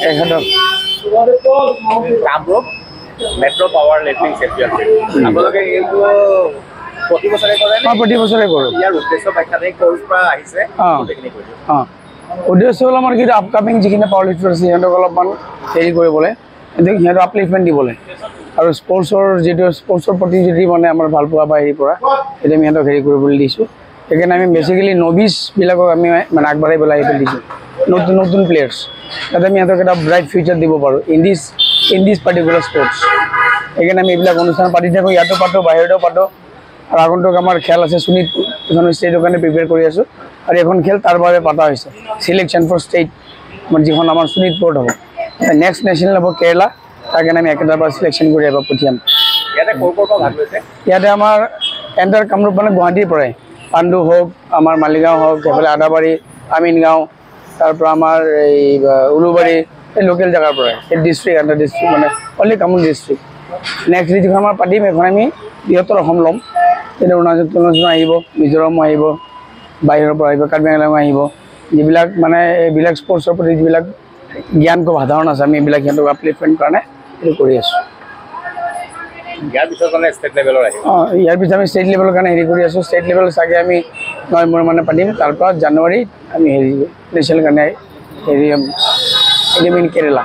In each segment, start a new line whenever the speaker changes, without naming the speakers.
এখনক
Kamrup metro' power lifting championship আপোনালোকে এইটো প্ৰতি বছৰে কৰে নে?
প্ৰতি বছৰে কৰোঁ।
ইয়াৰ উদ্দেশ্য ব্যাখ্যাতে ক'ৰ পৰা আহিছে গোটেইখিনি কৈছোঁ।
উদ্দেশ্য হ'ল আমাৰ কিন্তু আপকামিং যিখিনি পাৱাৰ লিফ্টাৰ আছে সিহঁতক অলপমান হেৰি কৰিবলৈ, সিহঁতক আপলিফমেণ্ট দিবলৈ আৰু স্পৰ্টছৰ প্ৰতি যদি মানে আমাৰ ভাল পোৱা বা হেৰি পৰা এতিয়া আমি সিহঁতক হেৰি কৰিবলৈ দিছোঁ। সেইকাৰণে আমি বেচিকেলি নভিছবিলাকক আমি মানে আগবাঢ়াই পেলাই সেইটো দিছোঁ, নতুন নতুন প্লেয়াৰ্ছ, যাতে আমি সিহঁতক এটা ব্ৰাইট ফিউচাৰ দিব পাৰোঁ ইন দিছ পাৰ্টিকুলাৰ স্পৰ্টছ। সেইকাৰণে আমি এইবিলাক অনুষ্ঠান পাতি থাকোঁ, ইয়াতো পাতোঁ, বাহিৰতো পাতোঁ। আৰু আগন্তুক আমাৰ খেল আছে শোণিতপুৰ, এখন ষ্টেটৰ কাৰণে প্ৰিপেয়াৰ কৰি আছোঁ আৰু এখন খেল তাৰ বাবে পতা হৈছে চিলেকশ্যন ফৰ ষ্টেট, যিখন আমাৰ শোণিতপুৰত হ'ব। নেক্সট নেশ্যনেল হ'ব কেৰেলা, তাৰ কাৰণে আমি একেটাৰ পৰা চিলেকশ্যন কৰি এবাৰ পঠিয়াম।
ইয়াতে ক'ৰ পৰা ভাগ লৈছে?
ইয়াতে আমাৰ এণ্টাৰ কামৰূপ মানে গুৱাহাটীৰ পৰাই পাণ্ডু হওক, আমাৰ মালিগাঁও হওক, সেইফালে আদাবাৰী, আমিনগাঁও, তাৰপৰা আমাৰ এই উলুবাৰী, এই লোকেল জেগাৰ পৰাই এই ডিষ্ট্ৰিক্ট আণ্ডাৰ ডিষ্ট্ৰিক্ট মানে অনলি কামৰূপ ডিষ্ট্ৰিক্ট। নেক্সট যিখন আমাৰ পাতিম সেইখন আমি বৃহত্তৰ অসম ল'ম। এতিয়া অৰুণাচল আহিব, মিজোৰামো আহিব, বাহিৰৰ পৰা আহিব, কাৰ্বি আংলং আহিব, যিবিলাক মানে এইবিলাক স্পৰ্টছৰ প্ৰতি যিবিলাক জ্ঞান সাধাৰণ আছে আমি এইবিলাক সিহঁতক আপলিফমেণ্ট কাৰণে সেইটো কৰি আছোঁ।
ইয়াৰ পিছত মানে ষ্টেট লেভেলৰ আহিব।
ইয়াৰ পিছত আমি ষ্টেট লেভেলৰ কাৰণে হেৰি কৰি আছোঁ। ষ্টেট লেভেল চাগে আমি নৱেম্বৰ মানে পাতিম, তাৰপৰা জানুৱাৰীত আমি হেৰি নেশ্যনেল কাৰণে হেৰি ইন কেৰেলা।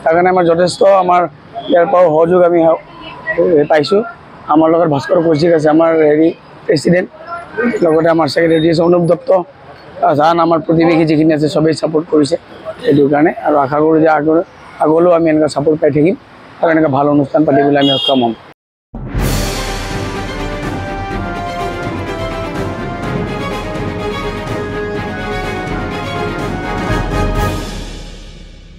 তাৰ কাৰণে আমাৰ যথেষ্ট আমাৰ ইয়াৰ পৰাও সহযোগ আমি পাইছোঁ। আমাৰ লগত ভাস্কৰ কৌশিক আছে, আমাৰ হেৰি প্ৰেছিডেণ্ট, লগতে আমাৰ ছেক্ৰেটাৰী আছে অনুপ দত্ত, জান আমাৰ প্ৰতিবেশী যিখিনি আছে চবেই ছাপোৰ্ট কৰিছে সেইটো কাৰণে। আৰু আশা কৰোঁ যে আগলৈও আমি এনেকুৱা ছাপোৰ্ট পাই থাকিম আৰু এনেকুৱা ভাল অনুষ্ঠান পাতিবলৈ আমি সক্ষম হ'ম।